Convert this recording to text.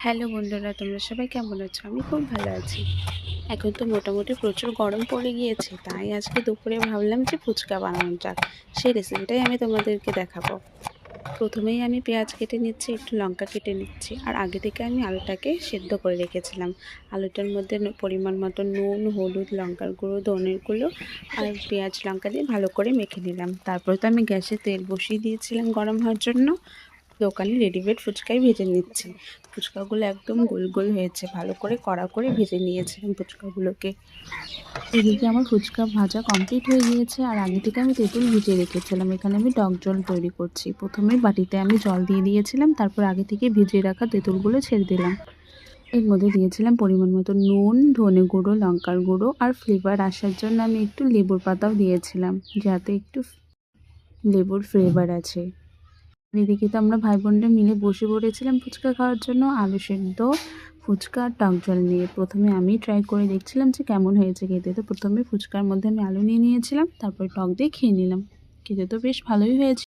Hello বন্ধুরা, তোমরা সবাই কেমন আছো? আমি খুব ভালো আছি। এখন তো মোটামুটি প্রচুর গরম পড়ে গিয়েছে, তাই আজকে দুপুরে ভাবলাম যে ফুচকা বানানো যাক। সেই রেসিপিটাই আমি তোমাদেরকে দেখাবো। প্রথমেই আমি পেঁয়াজ কেটে নিচ্ছি, একটু লঙ্কা কেটে নিচ্ছি, আর আগে থেকে আমি আলুটাকে সেদ্ধ করে রেখেছিলাম। আলুটার মধ্যে পরিমাণ মতো নুন, হলুদ, লঙ্কার গুঁড়ো, ধনের গুঁড়ো আর পেঁয়াজ লঙ্কা দিয়ে ভালো করে মেখে নিলাম। তারপরে তো আমি গ্যাসে তেল বসিয়ে দিয়েছিলাম গরম হওয়ার জন্য। দোকানে রেডিমেড ফুচকাই ভেজে নিচ্ছি। ফুচকাগুলো একদম গোল গোল হয়েছে, ভালো করে কড়া করে ভেজে নিয়েছিলাম ফুচকাগুলোকে। এদিকে আমার ফুচকা ভাজা কমপ্লিট হয়ে গিয়েছে, আর আগে থেকে আমি তেঁতুল ভিজিয়ে রেখেছিলাম। এখানে আমি টক জল তৈরি করছি। প্রথমে বাটিতে আমি জল দিয়ে দিয়েছিলাম, তারপর আগে থেকে ভিজিয়ে রাখা তেঁতুলগুলো ছেড়ে দিলাম। এর মধ্যে দিয়েছিলাম পরিমাণ মতো নুন, ধনে গুঁড়ো, লঙ্কার গুঁড়ো, আর ফ্লেভার আসার জন্য আমি একটু লেবুর পাতাও দিয়েছিলাম, যাতে একটু লেবুর ফ্লেভার আছে। এদিকে তো আমরা ভাই বোনরা মিলে বসে পড়েছিলাম ফুচকা খাওয়ার জন্য, আলু সেদ্ধ, ফুচকা আর টক জল নিয়ে। প্রথমে আমি ট্রাই করে দেখছিলাম যে কেমন হয়েছে খেতে। তো প্রথমে ফুচকার মধ্যে আমি আলু নিয়ে নিয়েছিলাম, তারপরে টক দিয়ে খেয়ে নিলাম। খেতে তো বেশ ভালোই হয়েছে।